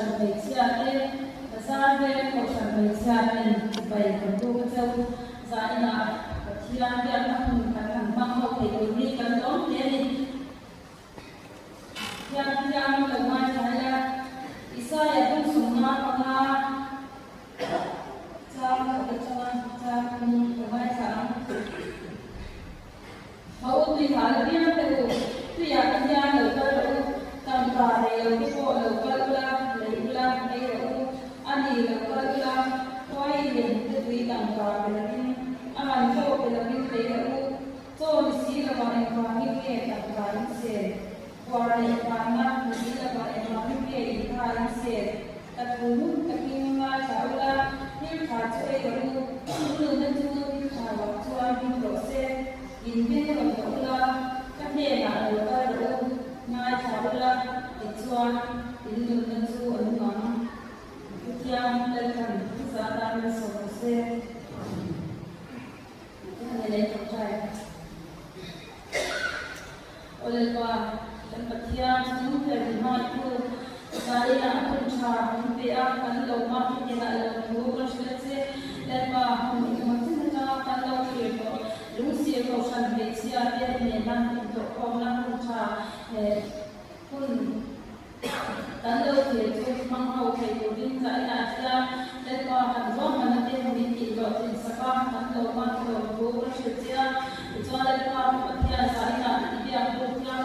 san về chia thế ra về cầu san về chia nên vậy còn tôi có châu ra là chia cái ăn ăn mang hậu thì tôi đi cần đón thế đi yang lemah saya Isaya pun semua pernah cara lemah saya mau dihalnya tu ya kerja lepas tanpa rel tu lepas lah ani lepas lah koi yang tu tanpa lagi aman tu lagi lepas tu mesti lepas yang kami kita tanpa ini Orang yang banyak mesti dapat ekonomi yang hasil. Tapi tapi masalah ni kacau itu tu waktu proses ini masalah kerja nak lepas masalah itu ini tu orang yang dalam kesadaran sosial ini lepas oleh Tempatnya semua terlihat itu saya akan cari dia kalau mahu kita lalu berselisih dan mahu macam kalau kita Rusia kau sampai siapa memang untuk orang cari pun kalau kita mahu kita saya ada dan mahu mana dia mesti buat sekarang kalau mahu berselisih itu adalah tempatnya saya dia program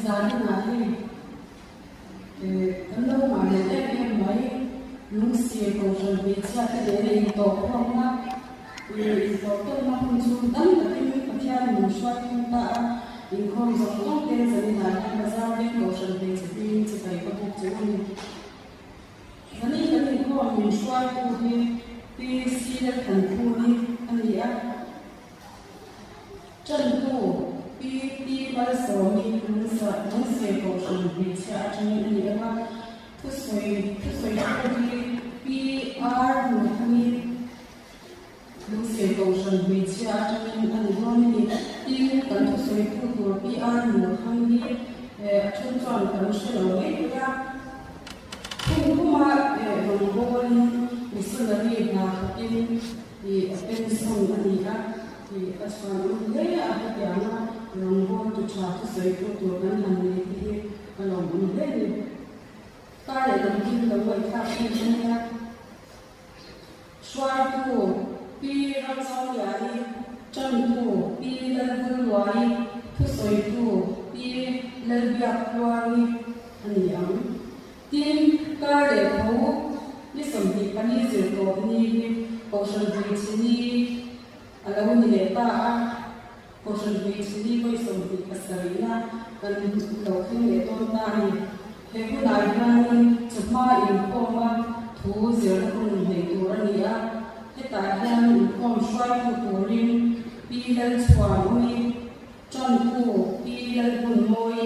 Saya nanti, kalau mana dia yang baik, Rusia kau sampai siapa dia yang tahu orang itu tu macam sultan tapi macam musuh kita, ingkau zaman dia jadi nanti masa dia kau sampai seperti kau bukan. Jadi kalau ingkau musuh tu di sini tentu ni, anda tentu. Pi bahasa ni bahasa kau sampai siapa ni apa tu sesuai PR ni Rusia kau sampai siapa ni anda ni kan tu sesuai tu PR ni contoh kalau sesuai ya cuma orang misalnya ni nak ini pensong ni di asal ni apa dia nak Rangkong tu cakap sesuatu tu kan hanya ini kalau boleh ni, kalau mungkin kalau kita ini suatu pi rasa jadi contoh pi lagu luai sesuatu pi lebih aktual ni yang tim kalau ni sampai pani sesuatu ni kosong begini kalau ni lepas kosong begini kau sampai kesana kan kalau ni itu tadi hebu lagi cuma informa tu jadi pun itu orang dia kita yang inform suatu turin pilih suami contoh pilih pun moi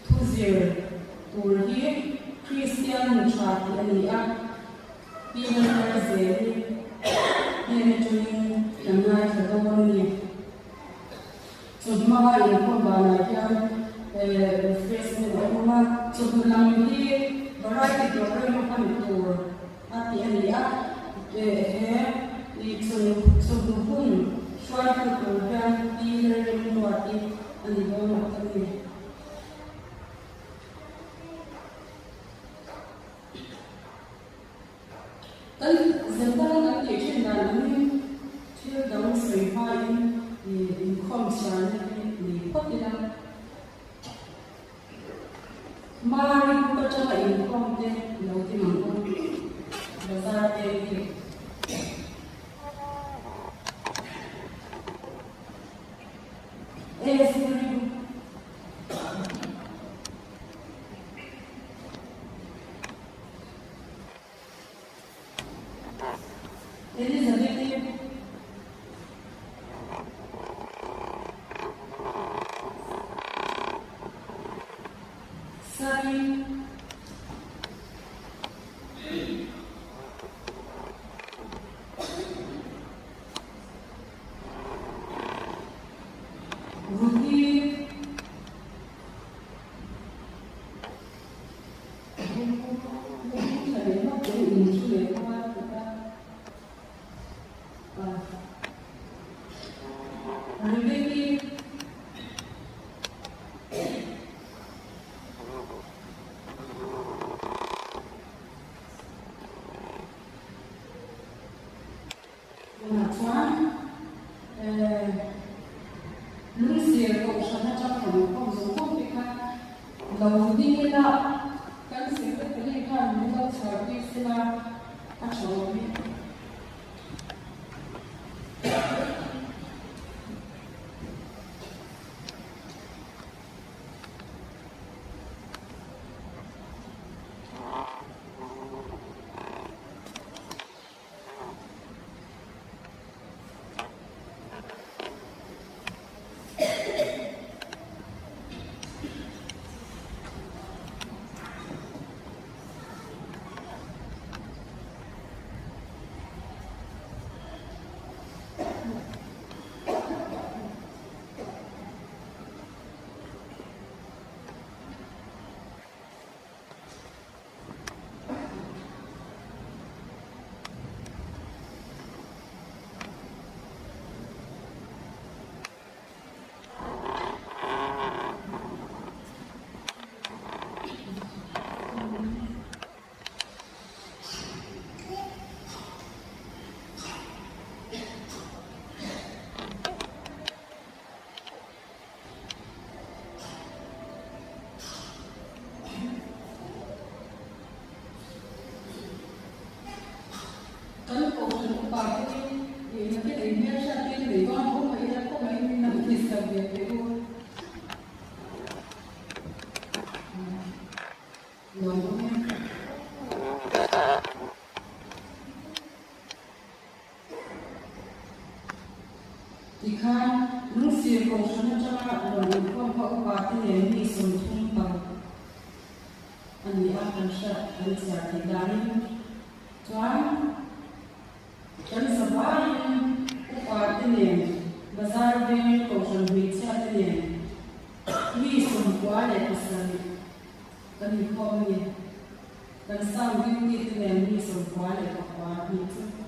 tu jadi turin Kristian cakap dia pilih jadi ini turin yang lain terdapat ni Cuma yang pembana yang Facebook orang sebelum ini berarti orang makan itu hati dia itu sebelum suatu program pilih menuati andi orang ini. Dan sekarang nanti cenderung ini cenderung serba ini ความสารในปฏิบัติ mari ko cha la in kom te lo ti man ko bazar te ki Elizabeth Sari Rudy Lucia ko siya na siya kung so ka daw din nila kan sila kailangan nila service sila actually Ikan Lucia ko siya na siya kung pagpapati niya hindi suntong pag ani akan siya ang sa tigarin tuan kan sabayan upati niya bazar din ko siya bitsa niya hindi suntong ay kasali kan ikaw niya kan sang hindi niya hindi suntong ay kapapati siya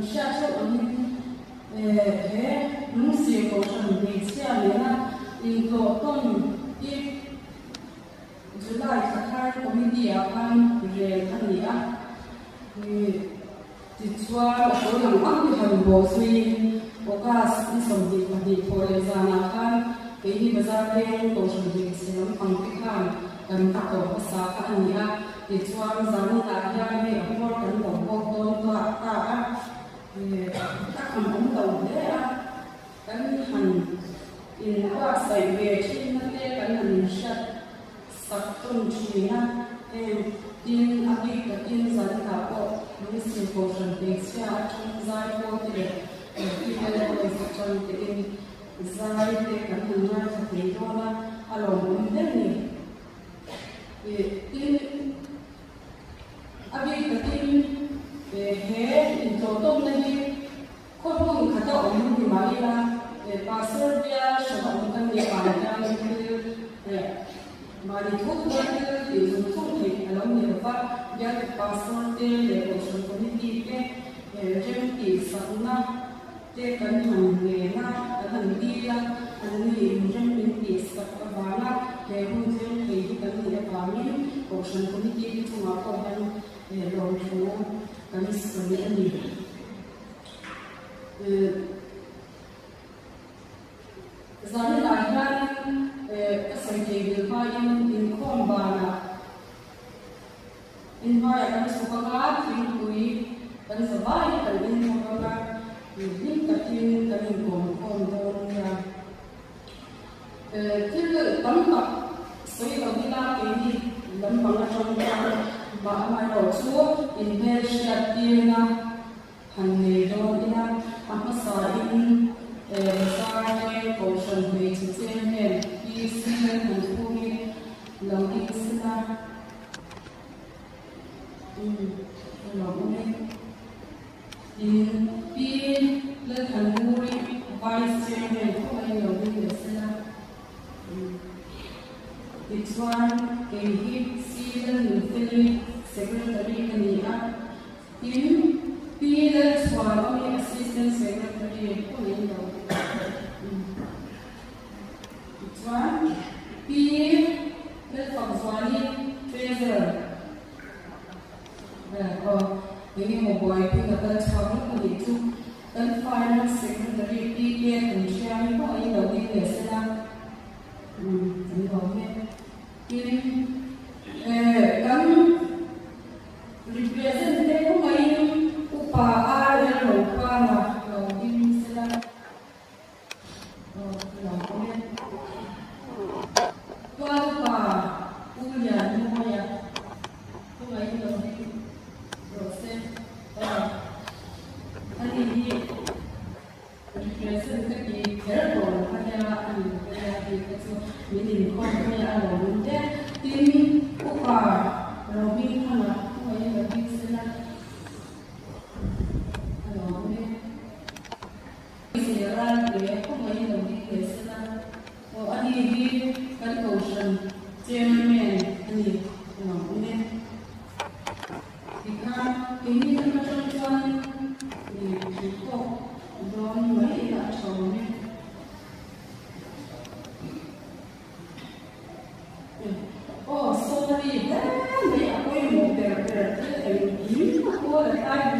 siya Lucia ko siya bitsa niya ito tong July kakar komedi akan rel kania titswa ko lang ang hanbo swing okas isang di padi pole zana kan kini bazar den ko siya bitsa ang pikan kan tako sa kania titswa zana lagya me apor kan ko don to ata các con cũng đầu thế cái hành in qua sài về trên nó thế cái hành sạch sạch trong chỉ na em tin abi cái tin dân thảo bộ những sự cố gắng để xóa trong giai đoạn thì khi cái này là trong cái giai đoạn cái hành na thì đó là alo muốn thế này tin abi cái tin he intotom nahi khopung khata om ni maila pastor dia sabang kan dia pada mari thuk mari ti thuk ni alom ni pa ya pastor te le ko community ke jem ti sanna te kan han ne na kan di la an ni jem ti sak ba la ke hu jem ti kan ni pa mi Ocean Committee to Marco and Lord Fu, Kamis Kami. Zani Lagan, Kasai Vayam in Kombana. In Vaya Sukaga, Finkui, there is a Vaya, and in Kombana, you think that you can go on. Till Tampa, so you can be lắm bằng là trong nhà bà mai đổ xuống in Persia Tina hàng nghề đó Tina amma sai sai cầu sân về chỉ xem hè đi xem hàng khu đi lòng đi xem lòng đi in pin lên hàng khu đi vai xem hè không ai lòng đi để xem It's one Kehi Season Philip Secretary Kania in Peter Swami Assistant Secretary Kania. It's one P. From Swami Treasurer. Ini mau buat pengaturan Swami itu dan Finance Secretary P. and Syami kok ini lebih biasa. Ini boleh. Kan representative ko ngayon upaaral o para din sila pa uyan mo ya ko ngayon process ani representative pero kanya ani meeting ko kaya tin upa robin kana kaya robin sila siaran dia kaya robin sila o ani di kan ocean chairman ani ini ini macam ni ko don mai nak chome Oh, sorry. May ako yung ini ako na tayo.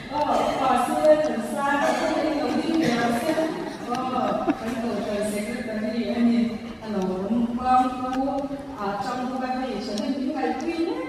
Pasal sa yung secretary ani rumpang ko atang ko kay siya hindi kay queen.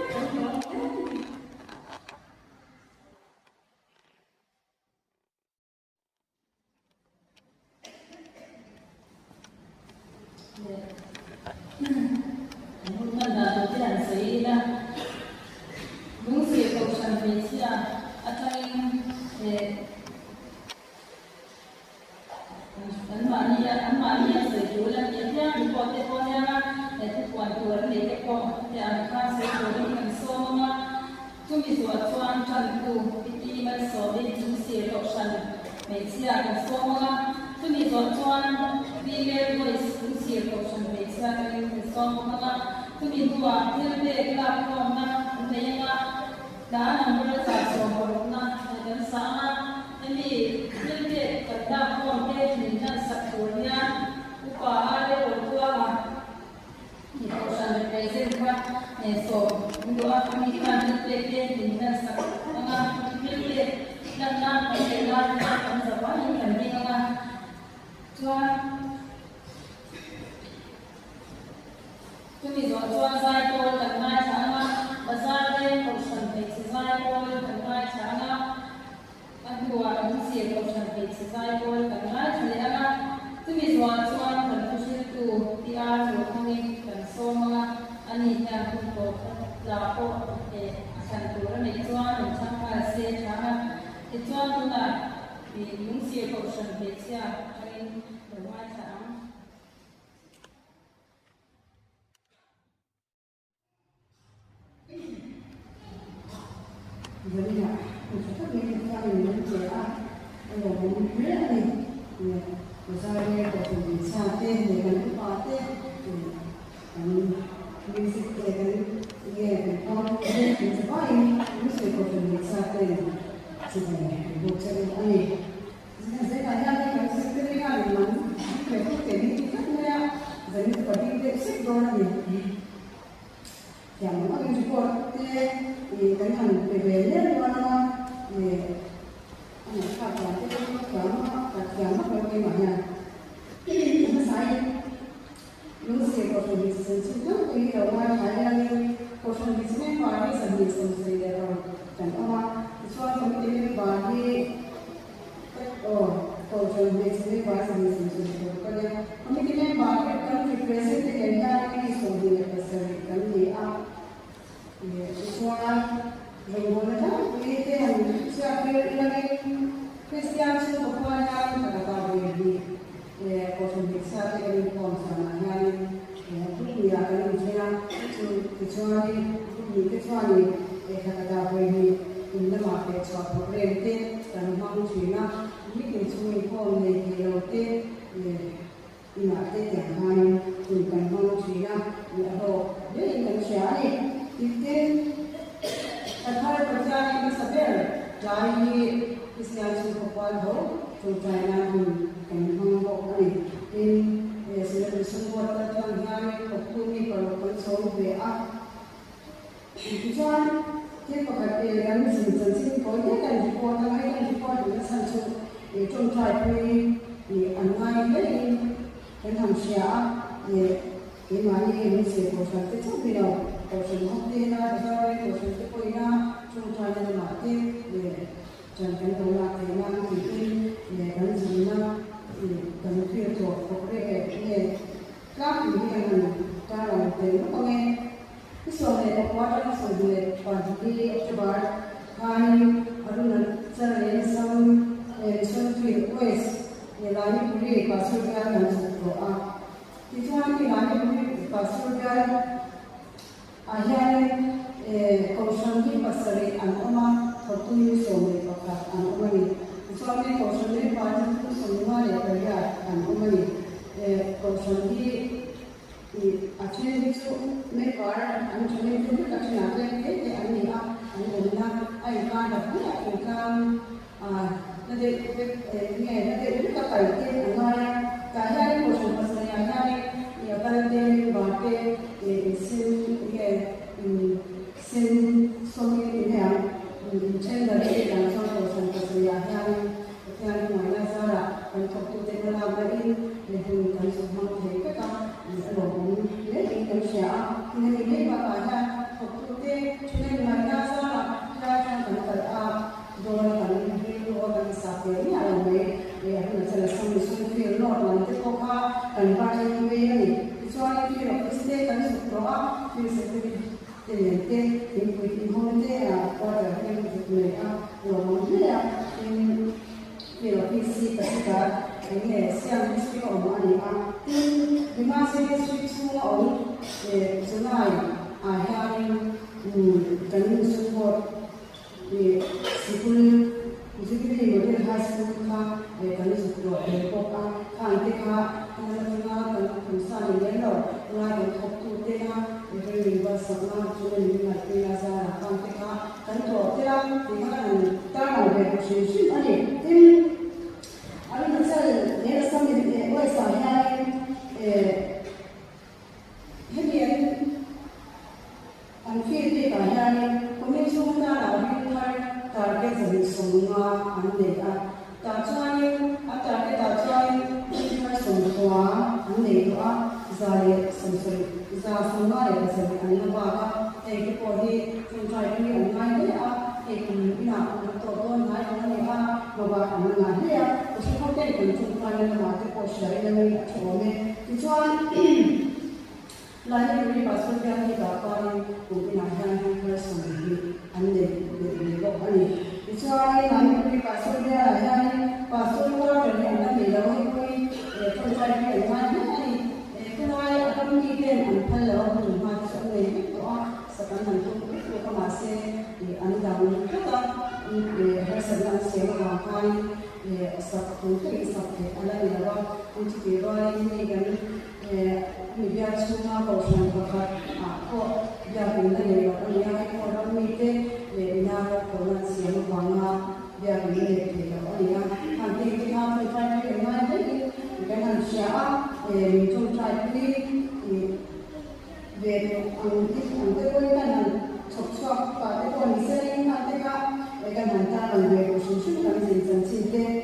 chẳng có cái support thế thì cái hàng về nhất luôn thì anh ấy phát triển cái giảm mất cái mà nhà nó sai lúc xưa có phần bị sinh xuất thì đầu mai phải là có phần bị sinh phải đi sản xuất sinh ra rồi chẳng có mà so với cái bài đi có phần bị sinh phải sản xuất sinh ra rồi cái này cái bài cái represent cái nhà cái số đi cái cái gì Islam Ramadan itu yang siapa lagi Kristian itu bukan yang kata bagi kosong besar yang konsana yang itu dia akan menjadi kecuali kata bagi ini market suatu rente dan orang Cina ini kecuali pun lekirote ini ada yang lain bukan orang Cina atau dia yang siapa itu अठारह प्रचार के सभी चाहे ये किसी आचरण को पाल हो तो चाइना हम कहीं को करें इन सेलिब्रेशन को तत्व ध्यान में पत्तूनी पर सोल पे आ किसान के पकड़ते हैं संचित को ये kan report dengan sansu itu चाहे ये अनवाई में kan हम siapa ये मानी ini sekolah itu bila kosan hotel na dasar kosan itu punya cuma ada mati jangan tolak dengan itu kan zina kan itu pokoknya ini kami yang cara itu kami soalnya apa soalnya pagi coba hari aduna cara sam itu wes lari pulih pasal kan doa itu lagi pulih pasal kan akhirnya kaushandi pasari anoma fortuni somai pakat anoma ni soalnya kaushandi pasari itu semua ya kerja anoma ni kaushandi akhirnya itu mereka anjani itu kacanya apa yang ani anona ayat ada pun ayat nanti itu kata itu anora kaya kaushandi pasari akhirnya ya pada dia baca sin somi ini yang mencari dari yang soal yang mana cara untuk teknologi ini kan semua mereka lobong ini kan siapa ini makanya untuk cuma mana cara cara kan dolar kan itu organisasi ini ada ya misalnya solusi lot nanti kok kan pakai ini soalnya kita pasti kan sekolah filosofi tenente input ya pada yang mereka lomong dia ini filosofi ketika ini siang itu orang ini di masa itu semua orang senai akhirnya kan support di sekolah Jadi model high school ka kan support ko kan kita kan perusahaan ini loh mulai untuk kita dari bahasa cuma ini nanti asal kan kita kan tuh kita dengan tangan berkusi ada misal dia sambil wajahnya ini anfir dia kan komisi utara target jadi semua anda target kita semua anda itu zari semua ya sebagai anda bawa itu poli mencari anda itu ina untuk naik anda bawa anda dia usaha kita untuk anda mati posisi yang cuma itu lain dari pasal yang kita pakai mungkin ada yang bersembunyi anda ini itu lain dari pasal yang pasal dari anda bilang itu pencari yang ini kenal akan kita kalau rumah sendiri itu sekarang itu masih di anda kita hasilnya sewa makan satu ada yang untuk dibayar ini kan biar semua kawasan bakat aku biar benda yang yang orang itu biar orang siapa bangga biar benda yang nanti kita mencari yang mana dengan siapa mencari về ăn cái quên cái này chọc chọc và cái con mình sẽ đi ăn cái cái hàng ta làm về của chúng chúng làm gì dần xin thế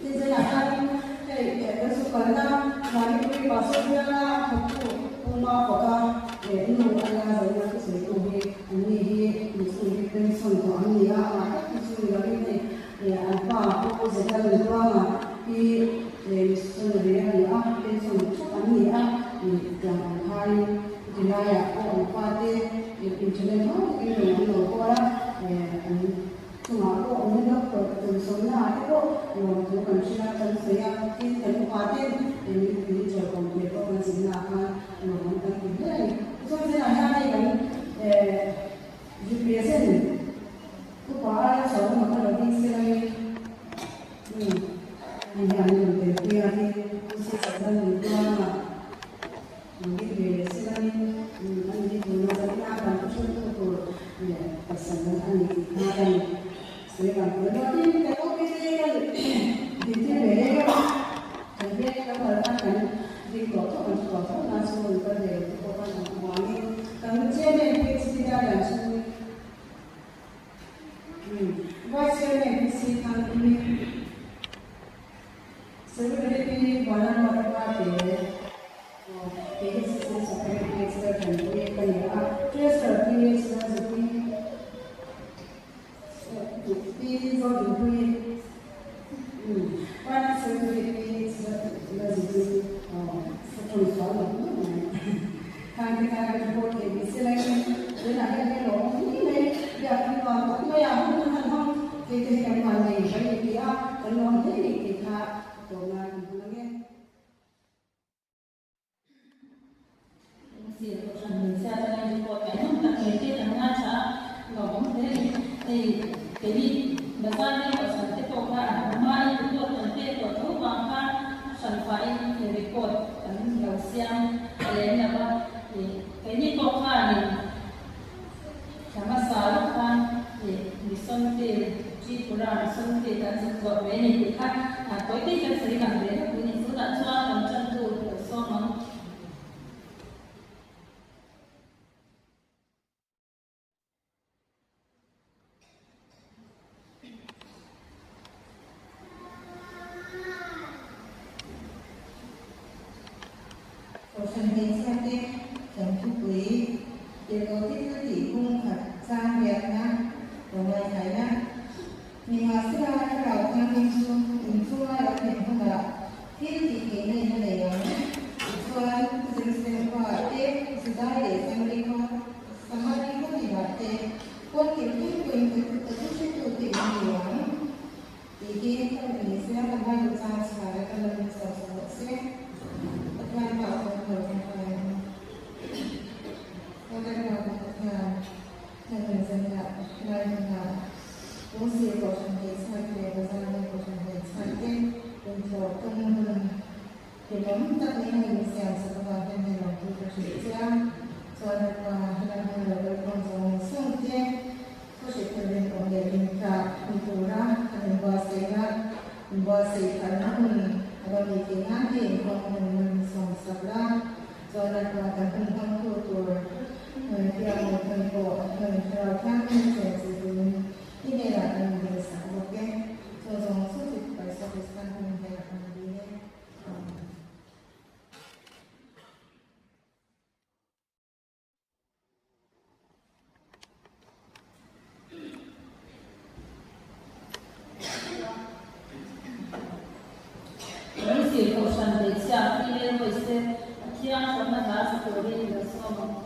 nên giờ là cái số còn là mà đi bảo số kia là học cụ mà có cái để nó ăn là rồi nó sẽ có cái anh đi mình sẽ đi bên sông của anh đi mà cái số là cái này để ăn pa cô sẽ ra được mà khi để sông để ăn bên sông của anh đi thì làm hai thì là có qua thế thì cho nên nó cái nó qua đó cuma aku umumnya bertulisnya itu yang bukan cuma saya kita lupakan ini jadi komplit orang sinakan orang itu so saya hanya ini GPS ini tu para orang maka lebih sekali ini yang dia ni usia sedang berjuang mungkin dia sekali nanti punya saya akan terus pasangan ini akan saya kan berarti kalau kita kan di sini jadi kalau akan di kota langsung berada di kota Manggi kalau jadi tidak langsung wajibnya visi kan ini sebenarnya mana apa ini sesuatu seperti ekstra dan ini kan ya terus ini sesuatu đi do đường quy quan sự việc là gì trong số là hàng cái bộ thì bị xe lên đấy là cái lỗ này giờ khi còn có mấy không không thì cái hoàn này phải đi cái nó thế thì thà rồi mà nghe thì mình sẽ là những cái nó đặc biệt là nga cha và cũng thế thì cái gì mà ra đi ở sản xuất của cả mai chúng tôi sản xuất của thuốc bằng cả sản phẩm thì report ảnh nhiều xem lấy là ba thì cái gì có cả thì chẳng có sao đâu con thì xong thì chỉ có là xong thì ta sẽ gọi về này thì khác tối thì cái sự cảm thấy là cái những thứ đã cho làm chân tu của xong nó Phần hình xem đi, chấm thu quý, để có thích các tỷ cung thật ra việc nhá, của người thấy nhá. Mình mà sẽ ra cái đầu tham minh xua là mình không là thiết thì cái này nó để xua dừng qua tiếp, sự ra để xem đi qua, sama đi có gì là thế, quân kiểm thức quyền tự thức sinh tụ tỉnh nhiều lắm. Thì khi mình sẽ làm hai được ra là cái lần sau sẽ Hãy subscribe cho kênh Ghiền Mì Gõ để không bỏ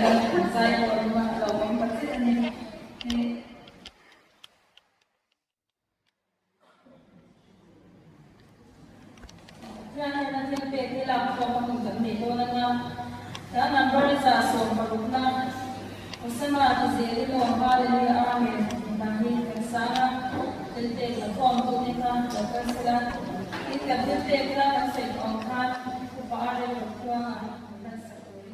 kan saya kalau mau main pasti ini Jangan nanti PT lah kalau menggunakan itu nanya, dan number saya so menggunakan, usama tu jadi loh hari ini amin, nanti kesana, PT lah form tu ni kan, lepas selan, kita PT lah masih angkat, upah ada berkuah, dan sekali.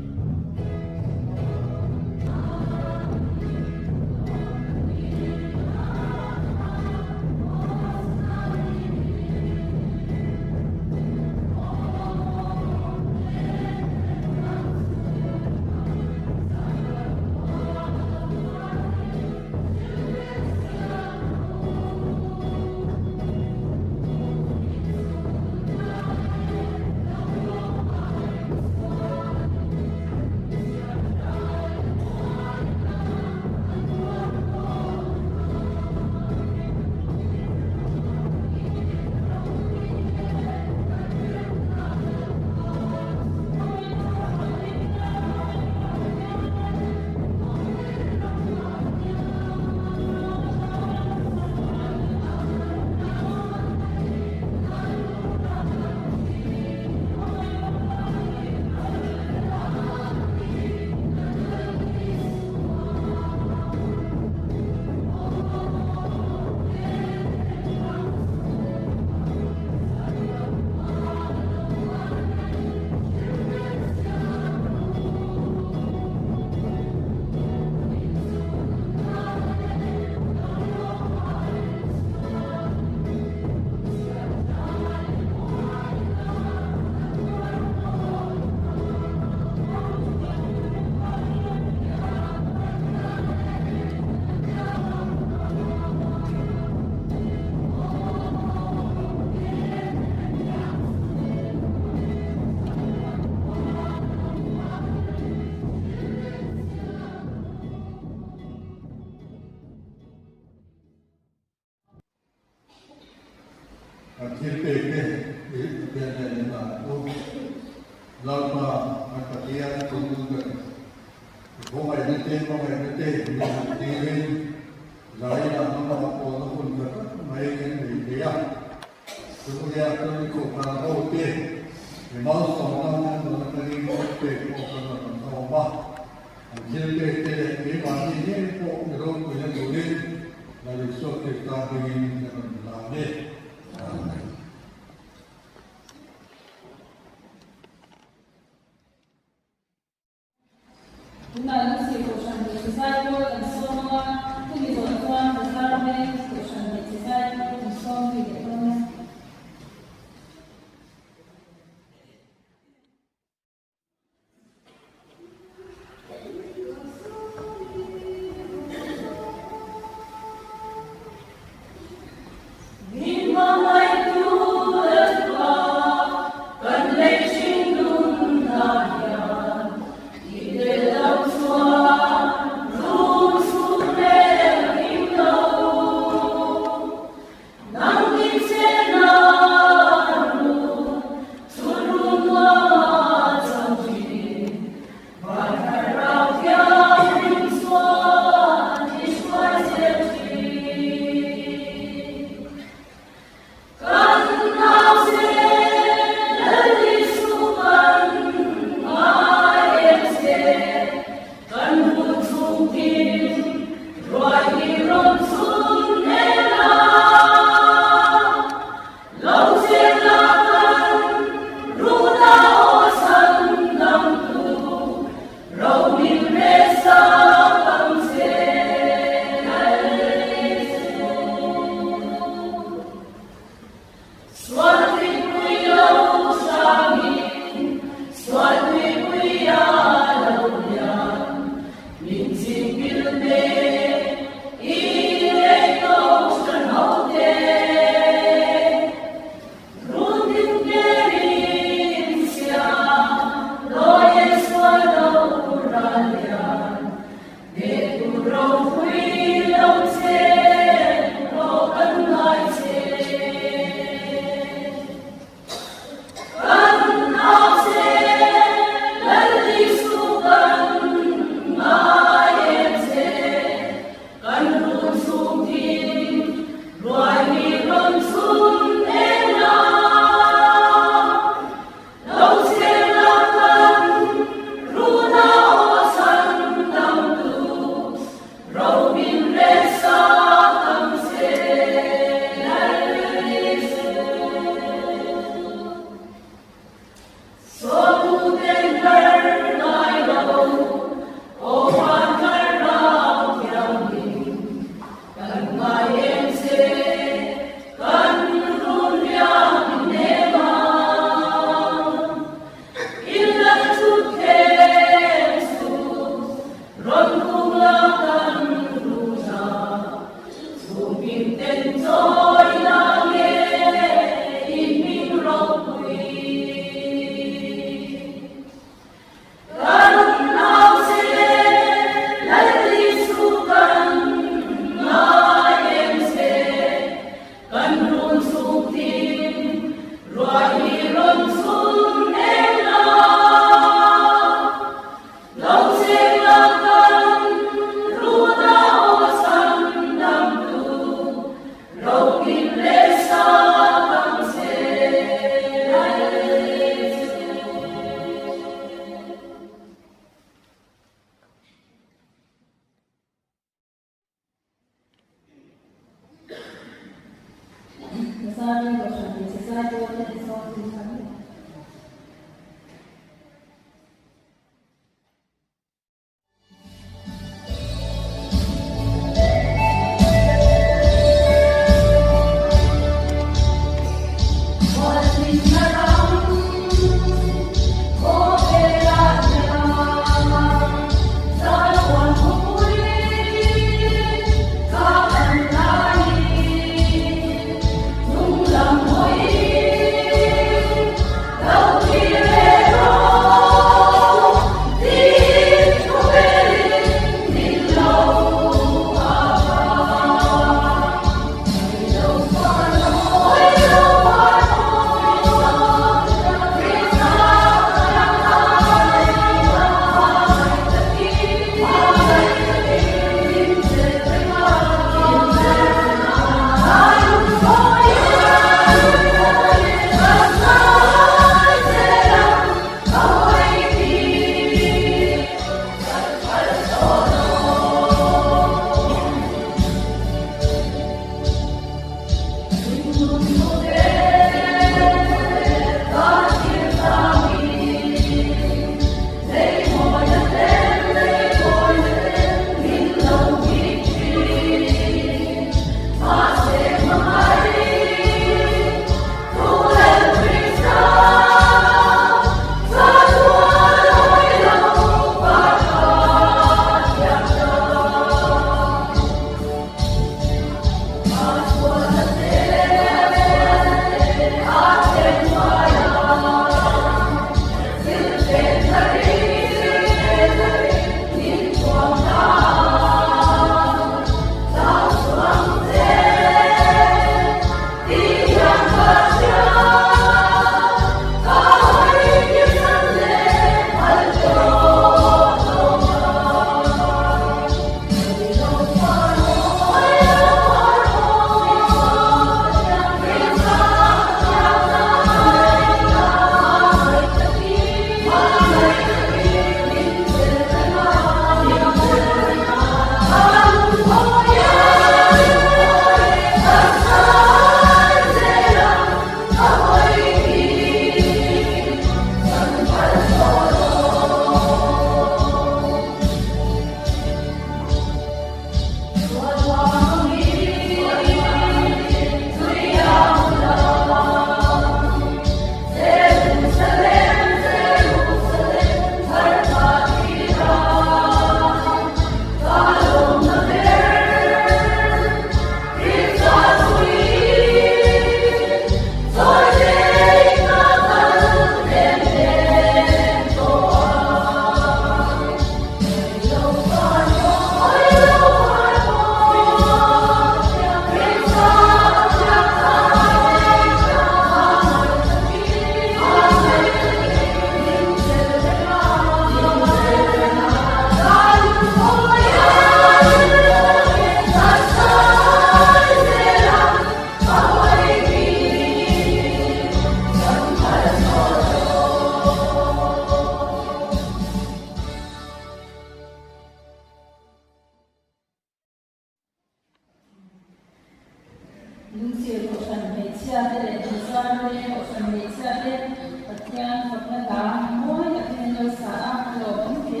lung siêu của phần hệ chia thế để chúng ta nuôi của phần hệ chia thế và theo phần là đá mỗi là theo nơi xã rồi vẫn thế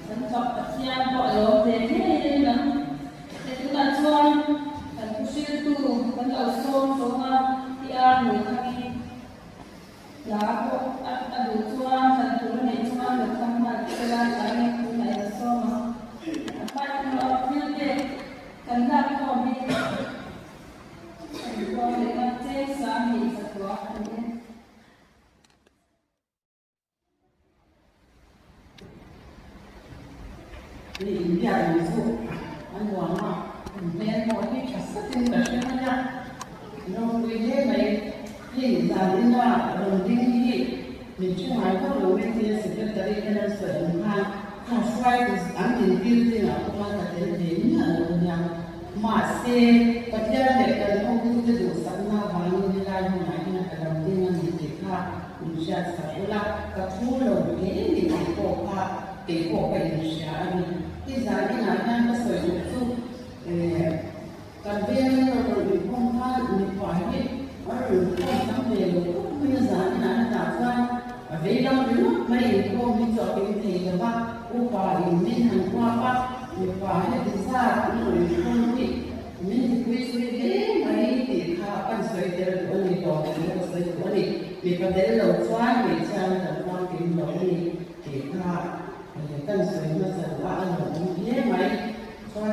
vẫn chọn và theo gọi là thế thế lắm thế chúng ta cho phần cũng siêu tu vẫn đầu xôn số thì người khác giá bộ đủ cho phần cũng này cho được không mà cái là cái này cũng này là số mà phải nó như thế cần ra con đi con để nó chế sáng thì sẽ có anh nhéนี่อยากรู้สึกอันหวานอ่ะแม่บอกให้ฉันสักทีแบบนี้นะเราไปเล่นไหมที่สาลิน่าเราดิ้งที่มีช่วงไหนก็รู้ไม่ที่สิ่งที่จะได้กันนั้นส่วนมากข้าวไฟก็อันนี้ที่ที่เราต้องการจะเห็นเนี่ยเราอย่างมาเสียปัจจัยเด็กกันพวกที่จะดูสักหน้าบางทีได้ยังไงนะแต่เราดิ้งมันมีค่ามีชาติสักละกับผู้เราเห็นมีโกค่าเกี่ยวกับอินชาอันนี้ที่สายที่ไหนนั่นก็สวยสุดการเรียนเราต้องมีความท่ามีความเห็นว่าเราต้องทำเองไม่ใช่สายที่ไหนแต่ว่าเวลาเราไม่รู้มีจอบเป็นเทกับว่าอุปาอินไม่หันว่าว่ามีความเห็นที่ทราบมีความคิดมีคุยสวยเด้ไม่ติดข้าปั้นสวยเจอตัวนี้ต่อไปก็สวยตัวนี้มีประเด็นเราชวนมีชาแต่ความกินเรานี้ติดข้ากันสวยมาจากว่าอันนั้นเยอะไหมเพราะ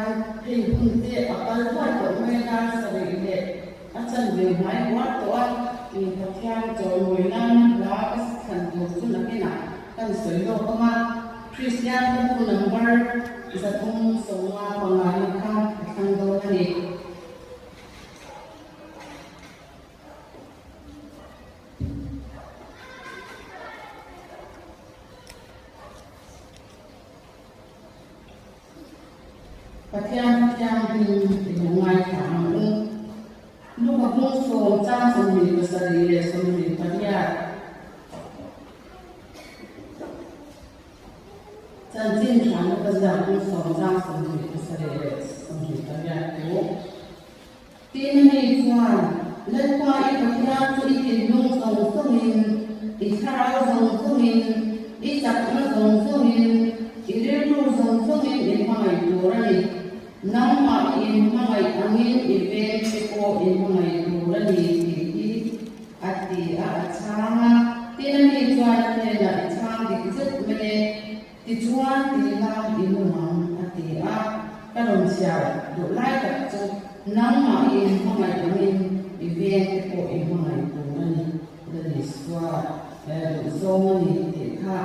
ที่พึ่งเจ้าอัตราตัวไม่ได้สวยเด็ดอาจารย์เดินไหมวัดตัวมีพระเจ้าจอยมวยนั่งแล้วก็ขันตัวสุนัขนี่นะกันสวยโลกมากคริสเตียนทุกคนนับว่าจะต้องส่งมาบางงานข้างทางโลกนี้ ประเทศยังเป็นยังไงถามลูกกับลูกโซนจ้างสมุนภาษาเรียสมุนปัญญาจันจินถามลูกกับลูกโซนจ้างสมุนภาษาเรียสมุนปัญญาโตที่นี่จวนเล่นไปประเทศที่กินลูกส่งสมุนอีข้าวส่งสมุนอีจับมาส่งสมุนอีเรื่องลูกส่งสมุนอีมาอีตัวนี้น้ำมาอินมาอีอันนี้อีเวนต์โกอินมาอีตัวนี้ที่อัตติอาชาที่นั่นที่จวนเนี่ยนะชาที่จุดเมื่อที่จวนที่ลาวอินมาอัตติอากระดมเชียวดูไล่กับจุดน้ำมาอินมาอีอันนี้อีเวนต์โกอินมาอีตัวนี้ที่นี่สวาดูโซนี่ที่ข้า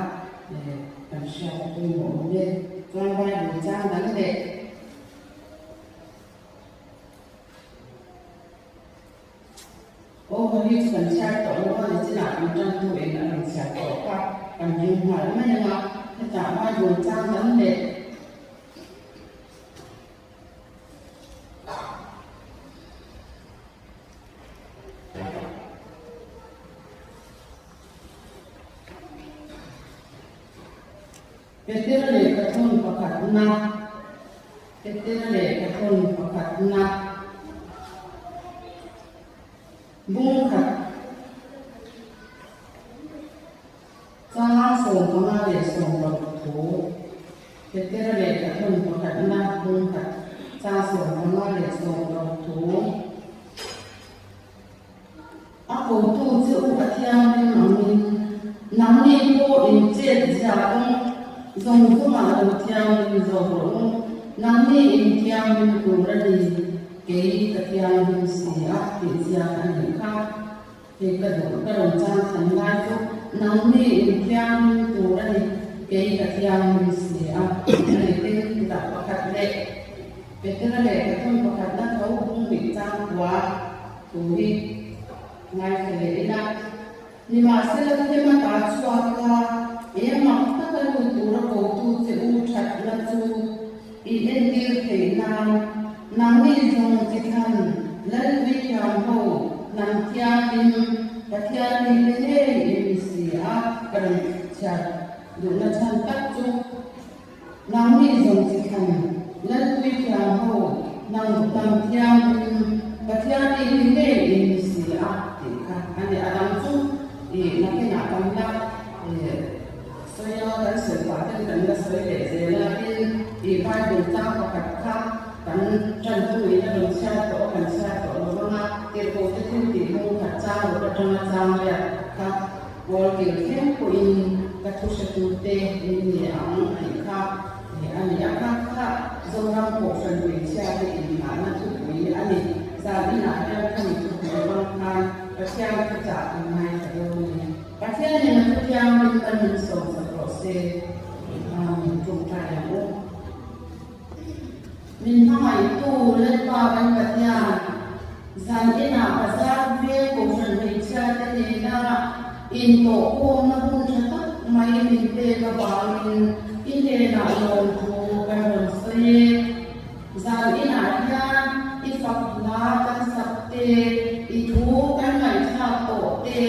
กันเชียวตัวหมดเลยจวนไปดูจ้างนั้นเลยโอ้คนที่สัญชาติต่อว่าจะหนักมันจังตัวเองอะไรเสียต่อว่ากันยืมหัวไม่ยังไงถ้าจะว่าโยนจ้างนั้นเด็กเป็นเรื่องเล็กกระทุ่นประคัดนักเป็นเรื่องเล็กกระทุ่นประคัดนักบุ้งค่ะจ้าส่งมาเด็กส่งเราถูเป็นเรื่องเล็กกระทุ่นประคัดนักบุ้งค่ะจ้าส่งมาเด็กส่งเราถูอาโกตู้จะอุปเทียนเป็นน้ำนี่โกอินเจ็ดจากส่งเข้ามาอุปเทียนเป็นส่งน้ำนี่อินเทียนเป็นตัวระดีเกี่ยกับyang berusia usia anak kita kalau jangan lagi nanti yang turun กี่ยyang berusia itu tidak pakai lek betul lek itu pakai nak tahu pun bincang kuat tuli ngai kelihatan ni masih lagi mata suaka ia makta kalau turun kau tu seucat lalu ini dia kehilangan nangนี่จงจิตทันและวิญญาณโหนำเทียนดินปัจจัยนี้เลยมีเสียกระจัดดูแลฉันตัดจุนางนี่จงจิตทันและวิญญาณโหนำเทียนดิน trang có cả khácกันจันทร์นี้นะเราเชื่อตัวกันเชื่อตัวเราว่าเดี๋ยวเราจะถึงที่มุ่งขัดจ้าหรือว่าจังจ้าเนี่ยครับวอลเกี่ยวเที่ยงคุยกับทุกสิ่งเตะนี่อันนี้ครับอันนี้ครับครับสำหรับผู้ชมวิชาที่อินหานะทุกวีอันนี้จะได้หนาเรื่องที่ทุกคนบางท่านประชาชนจะทำไมแต่เราเนี่ยประเทศนี้ทุกอย่างมันเป็นส่วนประกอบเสียจงใจอย่างนู้นmin hamai tu lepa ban katya zan ina pasar ve ko san hei cha te ne na in to ko na bun chata mai min te ka bangin in le na lom tu kan ron se zan ina ya I fak la kan sak te I thu kan mai tha to te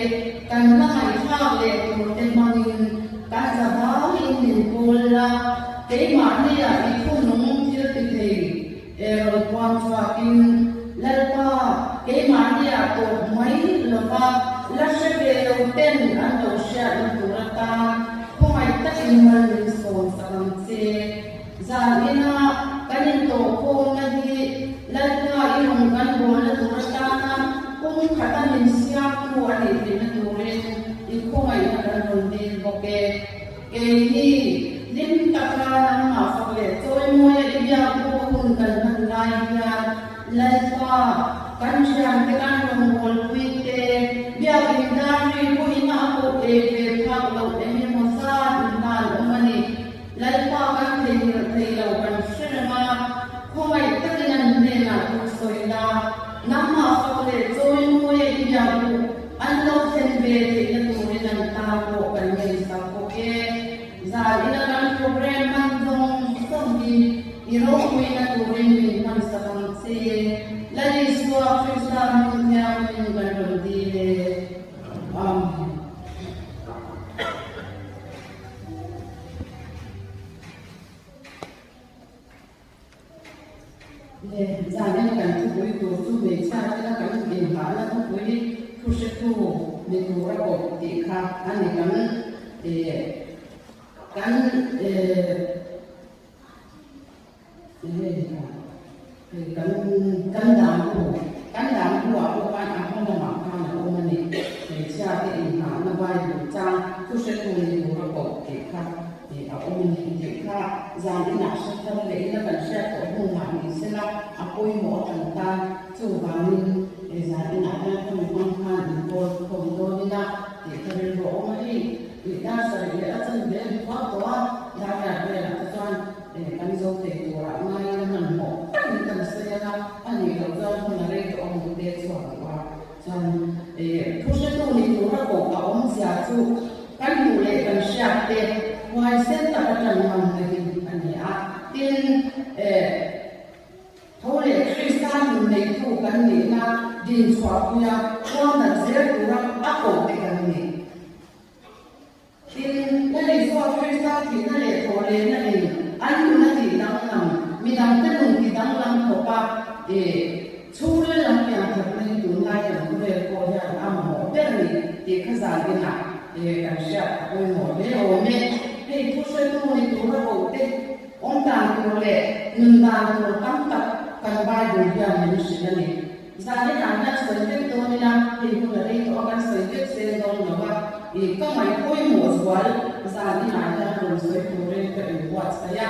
kan na mai tha le tu te mangin kan za ba in min pol la te ma ne ya I thu nung quan trọng là cái mà đi tổ mấy là sẽ về đầu tiên anh đầu sẽ đi tổ ra ta không ai tất nhiên mình sống sang xe giờ đi na cái nên tổ không là đi là đi không cần buồn là tổ ra ta không phải ta mình siap tu anh đi mình tổ lên đi không ai là đồng đi ok cái gì đến tất cả mà phải để tôi mua đi giao không cần thân lai ya lai pa kan siam te kan long bol wi te bia kin da ri ko ina ko te ve pha lo te mi mo sa na lo mani lai pa kan te lo kan shema ko mai ta nan ne na ko soi la nam ma fa le choi mo ye ya ko an lo sen ve te na to ni nan ta ko kan me sa ko ke za ina kan program man dong som di Irong na turin min man sa pangsi lali suwa Krista min niya min ganun dile Amen. Zanen kan tu bui tu tu me cha na kan bin ha na tu bui tu se tu me tu ra ko ti kha ani kan kan dam ku aku kan aku na ma kha na o mani me cha ti in ha na bai bu cha tu se tu ni tu ra ko ti kha ti a o mani ti kha zan ina sa ta le ina kan sha ko hu ma ni se na a poi mo tan ta chu ba ni e zan ina na ko mi kon kha ni ko ko do ni na ti ka ri ro o mani ti da sa le a chan be ko to a da ya be la ta chan kan zo te tu ra mai na man mo kan se na ani lo zo na re to on de so wa chan tu se tu ni tu ra ko ka om sia chu kan mu le kan sha te wai sen ta ka tan man na hi ani a tin thole Krista ni tu kan ni na din swa ku ya ko na ze tu ra a ko te kan ni tin na le swa Krista ti na le thole na ni anh na ti dang nam mi dang te nun ti dang lam ko pa chu le lam ya thak ni tu lai ya ku le ko ya am mo pe ni ti kha za ni na kan sha ko mo le o me he tu se tu ni tu ra ko te on dan tu le nun dan tu tam tak kan bai du ya ni si na ni za ni kan na so te tu ni na he ku le ri to kan so te se don na ba ka mai ko mo swal za ni na ya ko so tu re ka what saya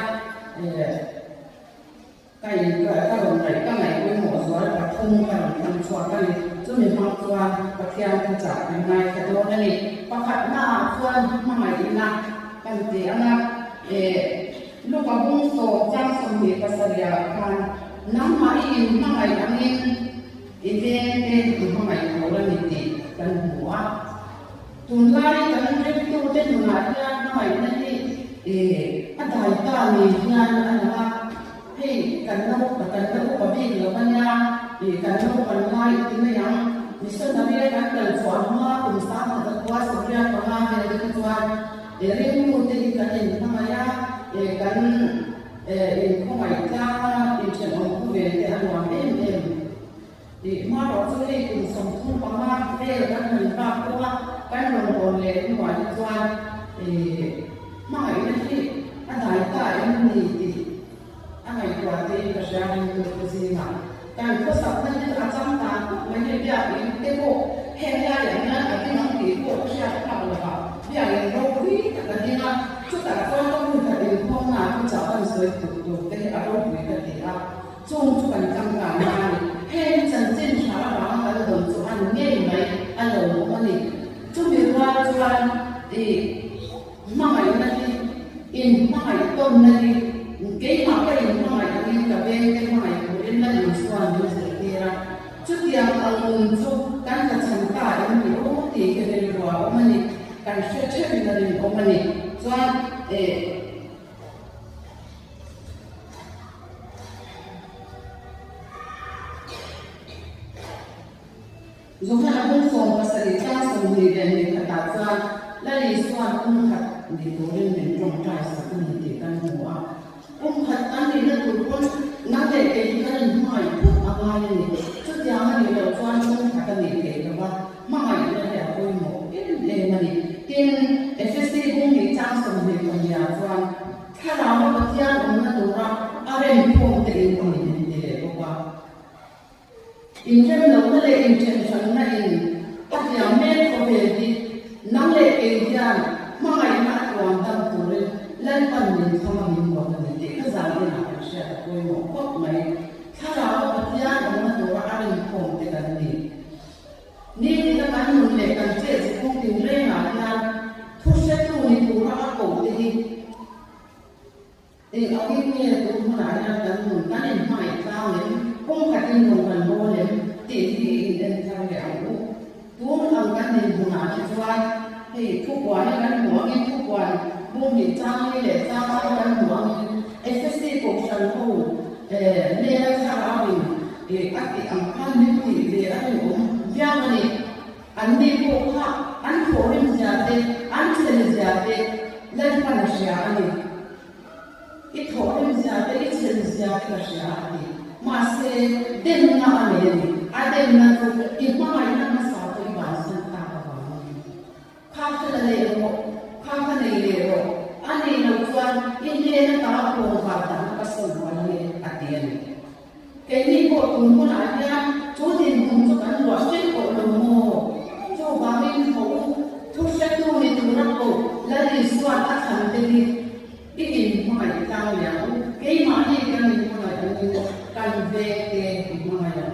cái đồng này cái này với một số là không phải làm chua cái này cho nên học chua và theo cái trả cái này cái đó này và phải mà chua mà mày đi na cái gì anh lúc mà bung số trang xong thì cái sự là kan nắm mà in mà mày ăn in thì mà mày có là gì thì cái hùa tuần lai cái rep tu tên tuần lai mà mày này anh đại ta mình nha anh là hey kan na ko bi lo kanya kan na ko lai ti na yang mister na bi kan kal so ma kum sa ma da kwa so ya ko ma ha de ko wa re mu te kan ni na ma ya kan ko mai ta chen on ku ve te an wa em ma ro so le ku som thu pa ma te kan ni pa ko wa kan ro ko le ku wa ni wa ma ai na ti a dai ta em ni ti ngày qua thì cái sự anh được cái gì màการทดสอบนั้นจะอาจารย์ตาไม่ได้อยากเองแต่โบแห่งยาอย่างนั้นแต่ที่น้องตีโบก็ใช้ทำเลยค่ะอยากเองเราคุยแต่ที่นั่นชุดแต่ละคนต้องมีแต่เองห้องน้ำที่จะต้องสวยถูกแต่อารมณ์คุยกันดีอ่ะจงทุกคนจำการงานแห่งจันเจนชาละอันเดิมจุอันเงี้ยไหมอันเดิมมันนี่จุดมีว่าจุอันมาใหม่นั่นนี่อินมาใหม่ต้นนั่นนี่เกี่ยมาไปอินมาใหม่นั่นนี่กับเองกับใหม่คนเล่นนั่นนี่ส่วนนี้จะเดียร์จุดyang alunjuk kan kacanta yang diuti dari luar omani kan share dari omani soal Zohar aku som pasal itu som di dalam kata soal lari soal umhat di turun dan jomtai satu di kan semua umhat ane nak turun nanti kan mai pun awal ni yang niเราฟังซึ่งถ้ากันนี่เกี่ยวกับมาใหม่เนี่ยเราคุยหมดเลยมันนี่ที่เอฟเอสซีพวกนี้จ้างสมัยคนยาฟังถ้าเราไม่ปฏิญาณองค์นั้นตัวอะไรพวกเองคนนี้นี่เลยบอกว่าอินเทอร์เราไม่เลยอินเทอร์ชันนั่นเองปัจจัยแม่เขาเป็นที่นั่งเลยเองที่มาใหม่มาตัวตั้งตัวเลยเล่นปันนี่ทำมันหมดเลยที่ก็จะเล่นหนังเสียคุยหมดพวกไหนถ้าเราปฏิญาณองค์นั้นตัวอะไรพวกเองนี่ถ้าการมุ่งเล็กกันเจ้าพวกที่เรื่องอะไรทุกเรื่องนี้ตัวเราโกรธดีเอาที่นี่ตัวมันอะไรกันมุ่งกันเองไม่เล่าเลยพวกขัดกันมุ่งกันโม่เลยตีที่เดินทางไปเอาตัวมันเอากันเองมุ่งอะไรช่วยให้ทุกวันกันหัวกินทุกวันมุ่งหินจ้างนี่แหละจ้างกันหัวกินเอฟซีพวกฉันเขาเนี่ยถ้าเราอันที่อันพันนิดที่เรียนรู้ยังไงอันนี้พวกเขาอันโผล่มาจากอันเซนจากเล่นพันเสียอันนี้อีโผล่มาจากอีเซนจากพันเสียอันนี้มาเสเดินหน้าอันนี้อันเดินหน้าตัวอีกมาไม่นานสาวตัวบ้านสันตาบ้านข้าวทะเลโร่ข้าวทะเลโร่อันนี้เราชวนอินเดียนตาโผล่มาจากก็ส่งวันนี้อันเดียนKini kau tunggu aja, curi tunggu kan luasnya kau lemo, coba ini kau terus itu ni turun kau, lari suara sampai ini mana tahu ya, kini mana kan ini mana ini kan bete mana ya,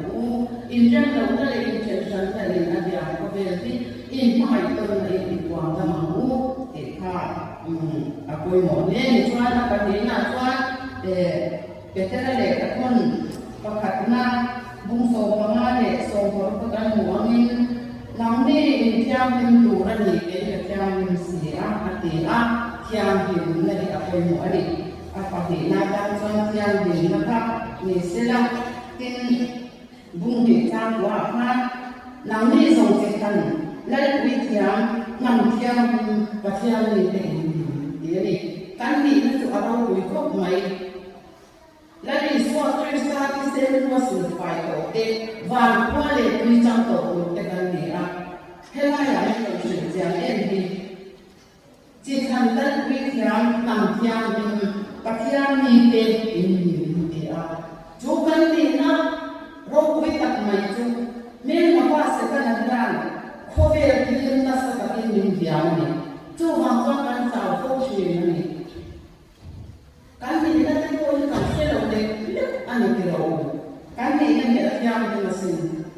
Indian kalau ada intention dari ada apa berarti ini mana itu ini kuang tamu, aku mau ni cuaca pandina cuaca, betul le takonประคัดหน้าบุ้งโซมาหน้าเด็กโซหัวประกันหัวมินน้ำนี่เที่ยวมินดูระดีเป็นเที่ยวมินเสียอาทิตย์ละเที่ยวหินในอภัยหัวดิอาภัยนาดังจนเที่ยวหินนะครับนี่เสร็จแล้วกินบุ้งหินจางหัวมาน้ำนี่ส่งเสร็จกันแล้ววิธีน้ำเที่ยวประเที่ยวนี่เป็นเดี๋ยวนี้การดีนั่นคือเราคุยครบไหมLagi suatu istirahat semua survive kau, wal kuali kuicang kau tekan dia, helai yang kau sejak ini, jika dan kuicang nantiang pakaian ini dia, juga dia roh kuitak maju, memang apa sekarang kan, kau berdiri nas seperti ini dia ni, cuma kau kan tahu kau sendiri ni. Kami tidak tahu kalau selalu dek ane kira. Kami ini ada yang mesin.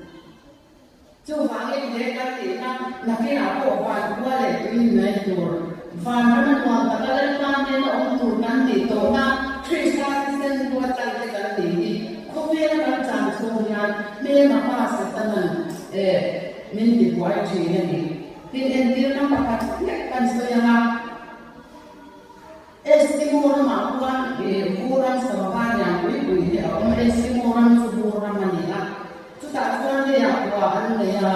Coba kita lihat nak kira apa buat ini mentor. Farman wanita kalau kami nak untuk nanti tu nak cerita sen buat lagi nanti. Kau biar macam soalnya memang pas teman minti buat cerita ni. Tidak dia nampak kan soalnya Eskimo makuan kurang sebab yang itu dia. Orang Eskimo orang orang mana? Kita tuan dia kuan dia.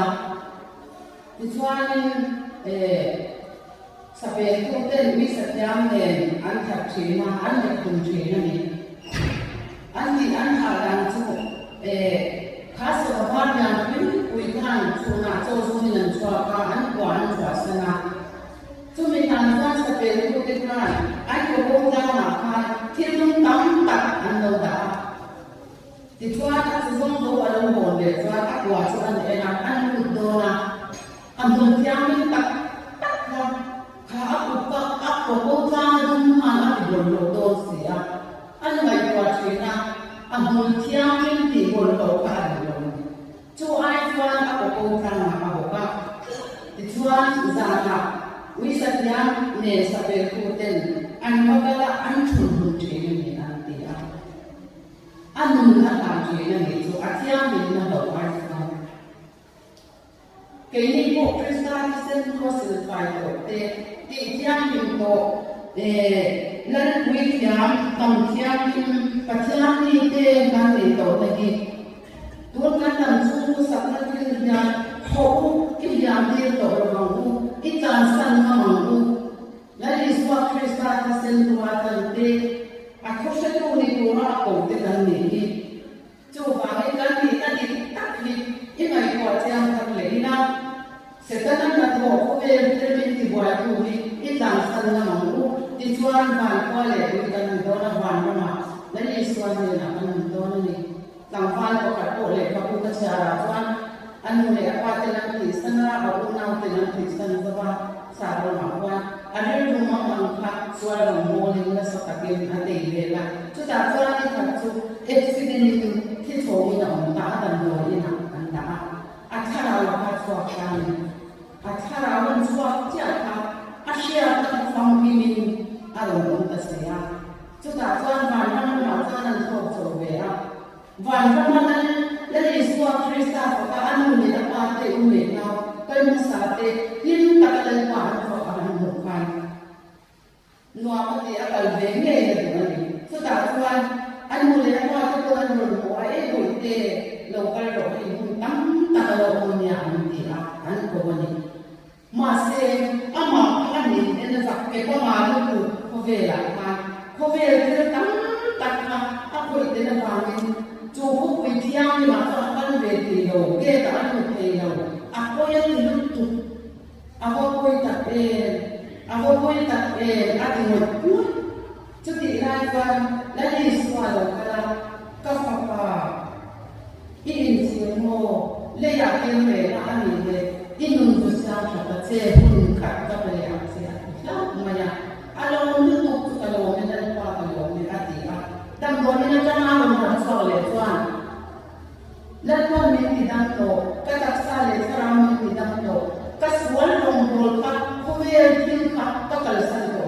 Tuan sampai itu bisa jam dan antar Cina, antar pun Cina ni. Anti antar tu khas sebab yang itu ikan sunat tu dan suaka ankuan suasana. Cuma yang tuan sampai itu kita aku bawa makan, kita tambah an lo da ti chuan a chu zong do a lo bon le chuan a kwa chu an e na an lu do na an don tiang min tak tak na kha a ku ka a ko tang dum han a ti bon lo do si a an mai kwa chi na an don tiang min ti bon lo ka an lo chu ai chuan a ko tang na a ho ka ti chuan za na wi sa tiang ne sa pe ku ten an magala an thun hun chi ni an ti a an nun na ta chi na ni chu a tiang min na lo ai sa ke ni ko krista sen ko se fai ko te ti tiang min ko lan wi tiang tam tiang min pa tiang ni te kan ni to na ni tuan kan tam chu sa na ti ya ho ki ya ti to ro ma u i tan san ma ma u lan is what krista sen ko atan te a ko se to ni ko ra ko te kan ni chu ba ai kan ni ta ni tak ni i mai ko tiang tak le na setan na to ko e tremen ti boa tu ni i tan san na ma u ti chuan ban ko le ku kan do na ban ma lan is what ni na kan do na ni tang fan ko ka ko le ka ku ka cha ra chuan anu le apa te na ti san ra a u na te na ti san za ba sa ro ma wa anu lu ma ma ka chuan ro mo ni na sa ta ke na te le la chu ta chuan ni ka chu accident ni tu ti tho ni na on ta dan do ni na an da a tha ra wa ka chuan ka ni a tha ra wan chuan cha ka a share ta fam bi min a ro mon ta se ya chu ta chuan ban na ma ta nan tho tho ve a van na nan la ni suwa krista ka anu ni da pa te u le na kai ma sa te yin ta ka le pa tho a han ho kan nuwa ma te a kal ve nge ne du ni chu ta chuan anu le pa te ko anu ro a e ko te lo ka ro ni tam ta lo ko ni an ti a an ko ni ma se ama an ni ne na ke ko ma lu ku ko ve la ka ko ve te tam ta ka a ko te na ba ni chu ko wi tiang ni ma ka kan ve ti lo ke ta an te lo a ko ya ni lu tu a ko ta e a ti mo ku chu ti lai ka la ni swa lo ka fa pa i in si mo le ya ke me la an ni le i nun du sa ka ta che hun ka ta le ya se ya ma ya a lo ni tu ka lo me da pa ka lo me a ti a dam bo ni na ta na lo na sa le chuan la ko me ti dam to ka ta sa le sa ra me ti dam to ka suan long bol ka ko ve tin ka ta ka sa to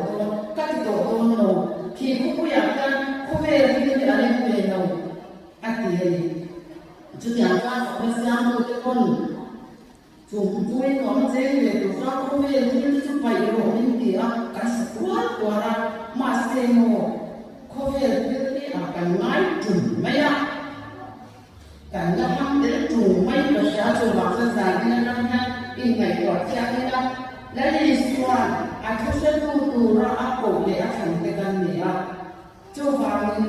ka ti to no ki ku ya kan ko ve tin ni ale ku le no a ti ai chu tiang ka ko sa mo te kon chu chu e no ma che le to sa ko ve tin chu pai ro ni ti a ka sa kwa ra ma se mo ko ve tin ni a kan ngai chu ma ya kan na ham de chu mai ka sha chu ba sa sa ni na na in ngai ko cha ni na la ni suan a chu se tu ra a ko le a san te kan ni a chu ba ni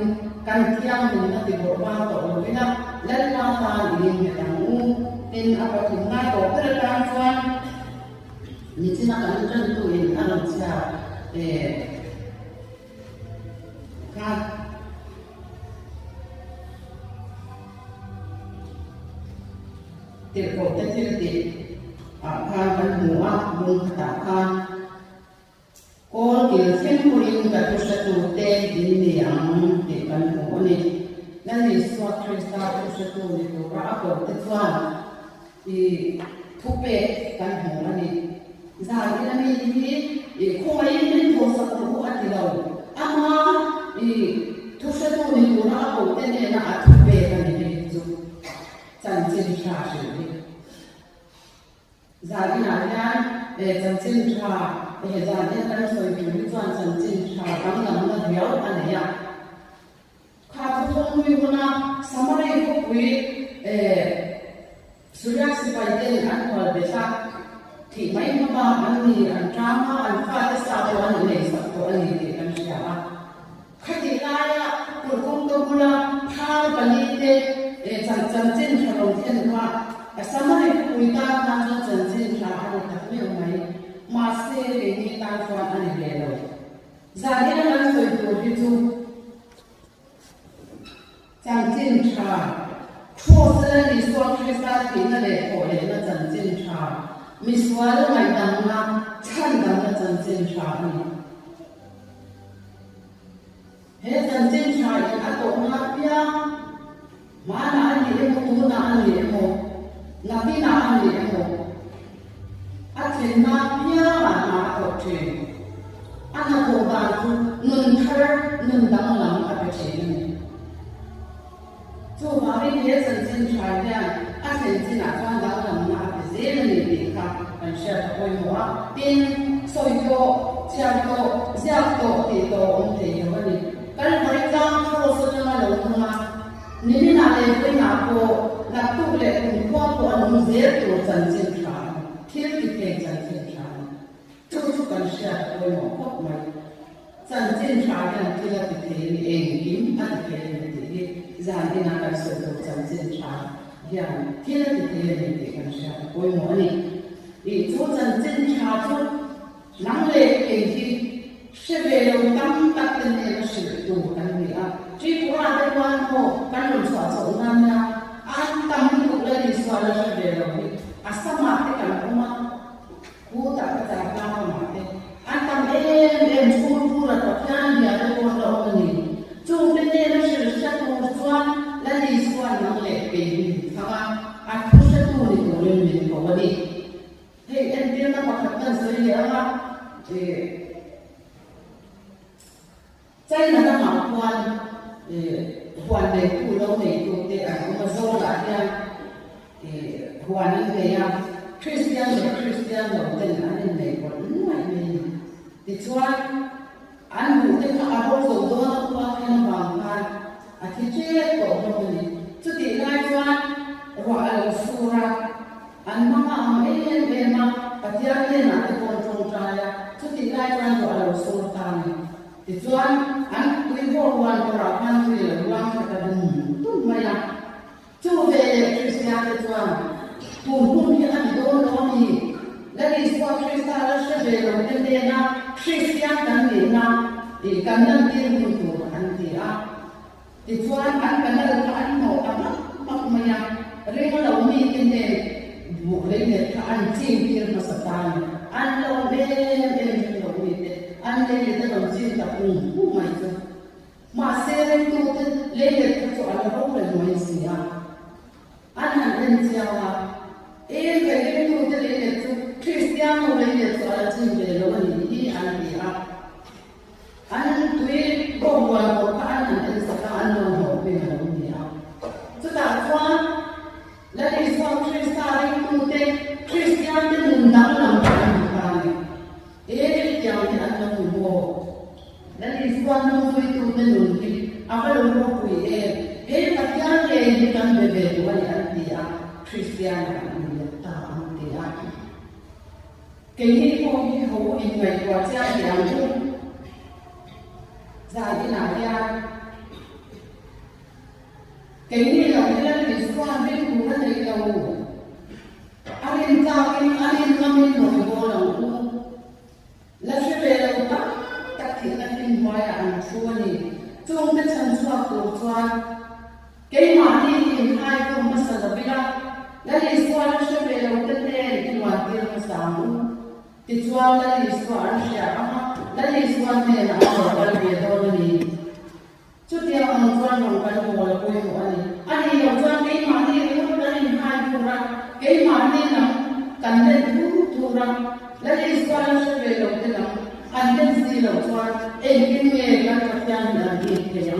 kan tiang ni na ti bo ba to lo ni na lan ma ta ni ni ta u in a pa tu na ko tra kan chuan ni chi na kan ran tu in a lo cha ka te ko te ti a ka kan mua mun ta ka ko ke sen ko in ka tu sa tu te din ni ang te kan ko ni na ni so krista tu sa tu ni to ra ko te chuan i thu pe kan ho ni za ni na mi ni e ko mai ni to sa tu a ti lo ama i tu sa tu ni to ra ko te ne na a thu pe kan ni chu chan chen sha shi ni za ni na ya chan chen sha za ni kan so i ni chuan chan chen sha kam na na hiao an ya kha thu thong mi na samare ko wi surya si pai ten an ko be sa thi mai ma ba an ni an drama an fa ta sa to an ne sa to an ni kan sha ba kha ti la ya ko kong to bula pha pa ni te chan chen sha lo ten ma samare ko wi ta na chan chen sha an ta me mai ma se le ni ta fa an le lo za ni na so to bi tu chẳng tin cha thua sẽ đi xuống Christ thì nó để khổ để nó chẳng tin cha mi xóa nó ngày đằng na chân đằng nó chẳng tin cha này hết chẳng tin cha thì ăn tổ ngáp bia mà ăn gì em không muốn ăn gì em không làm gì nào ăn gì em không ăn chuyện ngáp bia mà tổ chuyện ăn là khổ bàn tu nương thơ nương đắng lắm ở cái chuyện này做法律也曾经传的，而且经常传到人那个热的地方，是为么？边所以说，讲到地道问题有问题，但是回家做事那么流通啊，你们那里会拿过那都来跟光过农业都曾经传，天地间曾经传，就是跟是为么不买？曾经传的这个的天眼睛，那天的天。Zaman ini akan sedot janji cara yang tidak diterima dengan siapa pun ini. Itu janji cara tu nangle ini sebelum tempat ini sedot kan dia. Jika ada orang ho kan suatu orangnya antam itu lagi suara sebelum ini asal mati kan rumah kuda kata apa mati antam pura tapi dia ada orang ini. Chúng bên đây nó sẽ rất là xoan, là đi xoan nó lệ về mình, các bạn, anh không sẽ tu thì cũng lên mình có vấn đề. Thì em biết nó có thật sự gì không? Thì đây là nó học hoàn để tu lâu này tu thì anh cũng mà dâu lại nha. Thì hoàn như thế à, Christian đầu tiên anh này còn ngoài mình, thì xoan anh cũng thấy là họ rồi đó qua cái vònghan, thì chết tổ hợp này, chứ thì lai quan gọi là sura, anh mama em mà thì anh là cái con trong trai, chứ thì lai quan gọi là sura này, thì choan anh quý vô quan củaเราanh thì là quan cái đừng tốt mày à, chú về Christian cái choan, buồn thì anh đâu đó gì. Dari semua cerita sebelum kendena Christian dan dina di kanan kiri untuk antia. Di tuan kanan kan mau apa maknanya rela launi kende boleh ni kan cingkir masatan. Anda boleh launi te. Anda itu launi cinta pun mai tu. Masih itu lelaki tu ada orang Malaysia. Anak Indonesia. Kayak itu lelaki tu. Christian orang itu ada ciri lawan ini antia. An tuai bawa bukan an sekarang an bawa dengan dia. Tetapi lagi suatu Christian itu Christian itu undang undang bukan. Yang an bawa. Lagi suatu itu menunjuk apa yang bawa tapi yang ini kan berbeza antia Christian antia tak antia. Cái này không như hậu in ngày qua cha thì làm chung dài thế nào ra cái này là cái lần thì qua bên của nó thấy đâu anh em năm em một cái là cũng là sẽ về đâu tất thì anh em ngoài ăn chua này chung cái chân chua cổ chua cái mà đi thì hai con mà sợ bị đau là đi qua nó sẽ về đâu tất nhiên thì mà đi nó sao thì chua là đi qua là đi qua này là ở đây về đâu này chút điều ông chua ông cái hồ là quên của anh đi ông chua cái mà đi lúc đó đi hai cô ra cái mà đi là cần đến thu ra là đi qua nó sẽ về đâu thế nào anh đến gì đâu chua em cái nghề các các nhà là gì thế nhá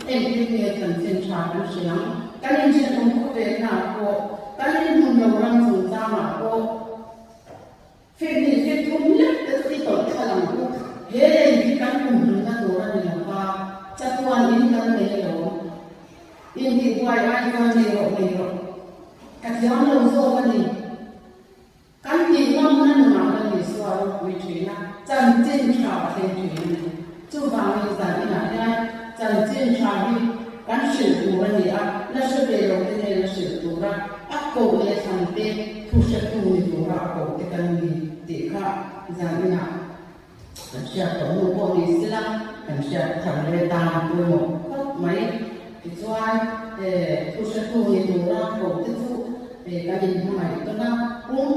em cái nghề cần xin trả cái gì nhá cái này sẽ không có về nào cô cái này không đâu làm dùng ra mà cô phiền thì không nhất cái tội thay làm cô hết thì các cùng chúng ta đồ ra để làm qua chắc quan đến cái này rồi in thì quay ai quan gì rồi các giáo lâu rồi cái gì cái gì nó mà cái gì xóa quy trình là chân chân trào thêm chuyện chú vào như vậy là cái chân chân trào đi cái sự tu cái gì à là sự về rồi cái này là sự tu ra ác cổ là thành tên thu sẽ tu thì tu ra cổ cái gì để khác ra như nào sẽ có một bộ lý sila sẽ thẳng lên tam đôi một mấy Izuan tu ni dura ko tu ka din mai to na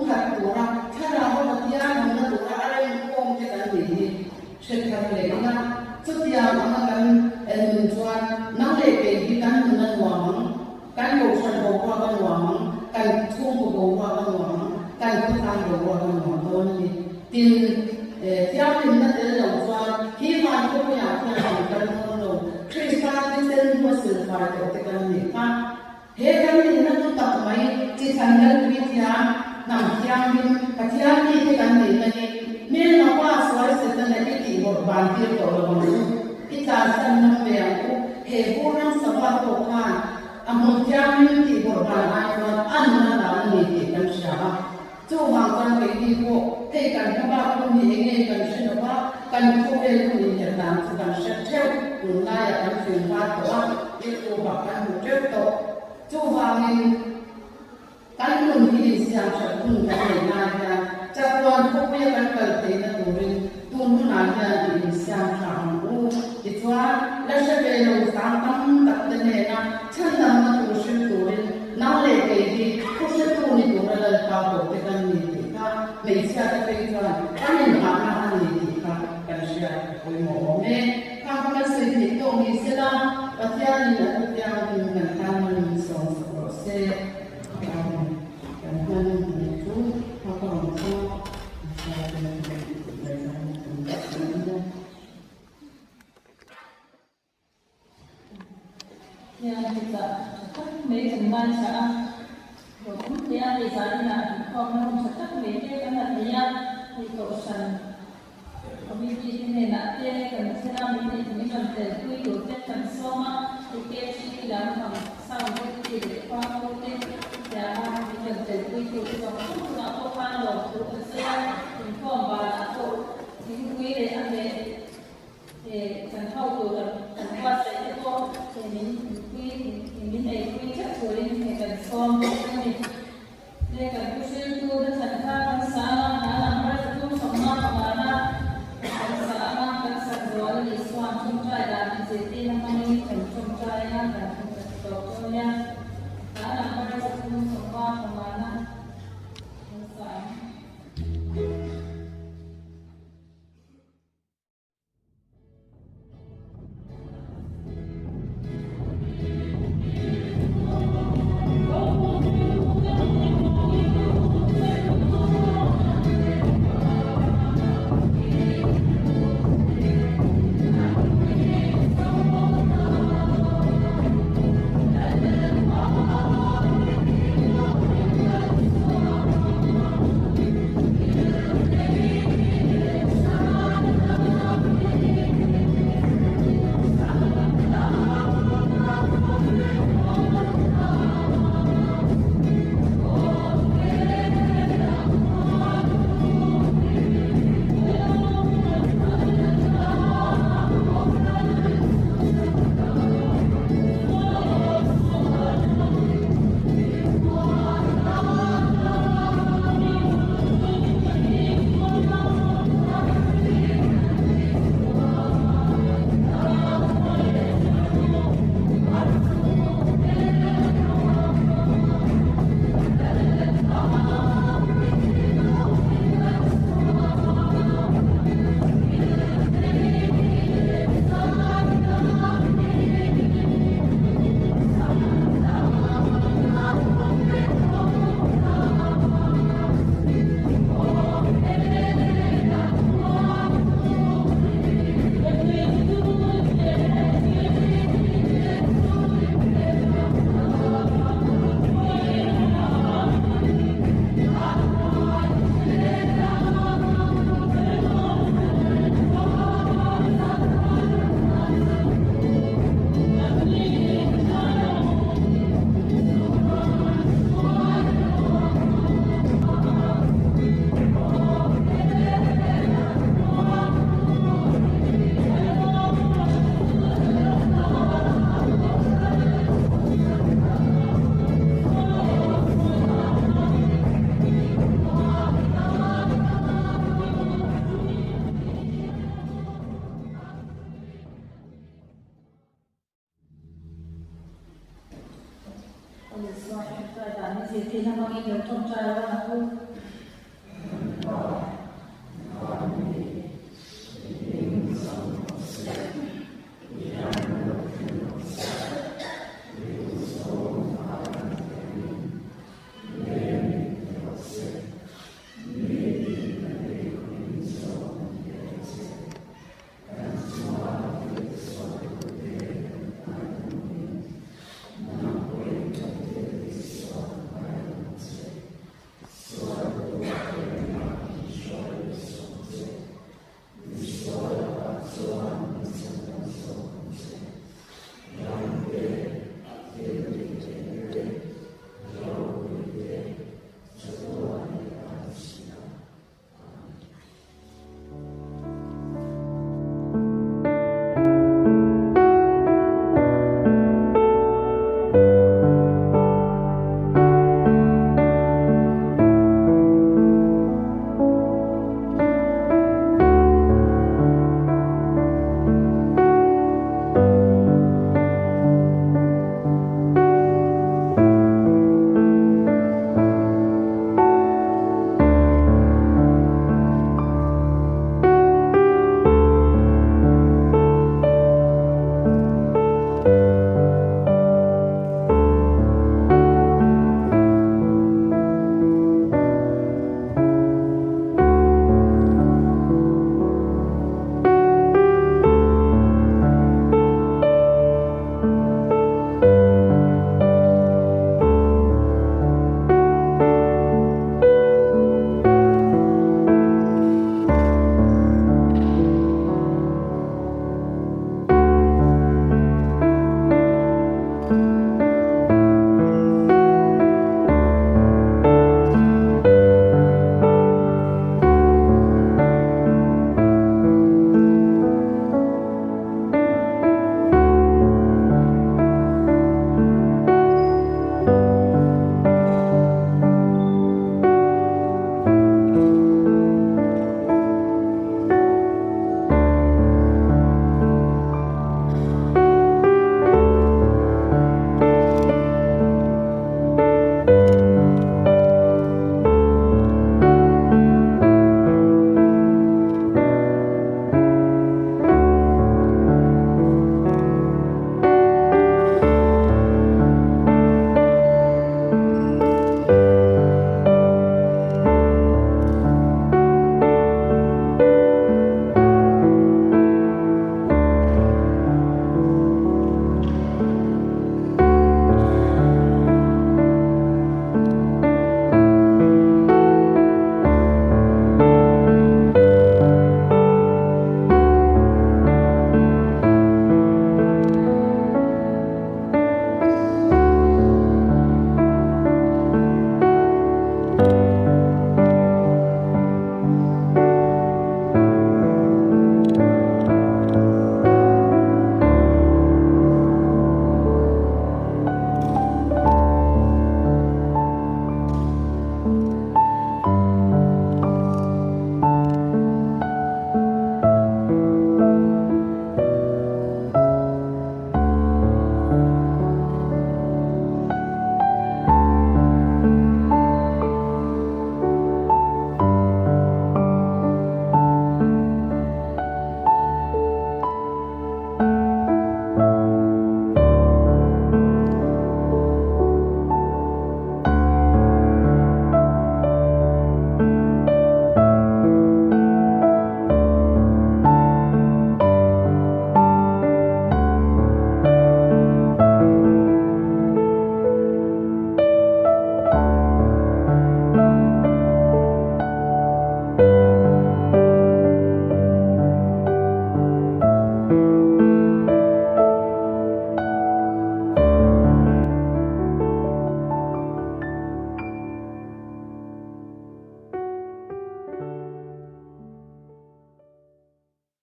khat dura thara ho tia na dura are ko te kan ni she khat le na chu tia ma kan Izuan na le ke di kan na wa kan yo san ho wa kan wa kan thu ko wa kan wa kan thu tan ko wa kan wa to ni tin tia tin na te lo Izuan hi man ko ya ta kan no Christian then was the part of the Kanika. Here can be another top my Titangal Vitia, Namkiamin, Katiaki, the Kandini, Mil Napas was the negative or Bantir or it has some Meaku, Heburan Sabato Khan, a Montiamin, or Banana, Anna, and Shah. 做网站给地货，配感他把空气给本身的话，跟后面空气简单，是跟生跳，用那也跟循环的话，也做把跟不接受，做方面，跟空气相处，空气那样，在关后面跟本地的多人，多那样的相处，一抓那是为了上当的那样，趁他们都是多人。 哪里给的？不是多你多了把我这个你的他每下的这个，他们拿那你的他，但是为我们他们随便动一些啦，把家里的这样的跟他们说说些，跟他们主，他跟我说，yang kita mấy ban xã cũng dia di sana kalau kita mereka kan dia di kawasan komisi ini nak dia kan sedang ini kan terkui itu kan semua kita sih dalam sama kita kalau kita jangan kita terkui itu semua apa kalau itu saya inform bala atau terkui dia ada kan tahu tu kan kuasa itu mình thấy quy chắc rồi nên phải cần xóm nên cần quy sư tu đã thành ra con xã đã làm ra tu sống nó và na con xã mang con xã rồi thì xoan trong trai làm gì thì năm nay cần trong trai nha cần tổ cho nha đã làm ra tu sống nó và na con xã Swat trai tani je tina mangi lo tom trai wa na ku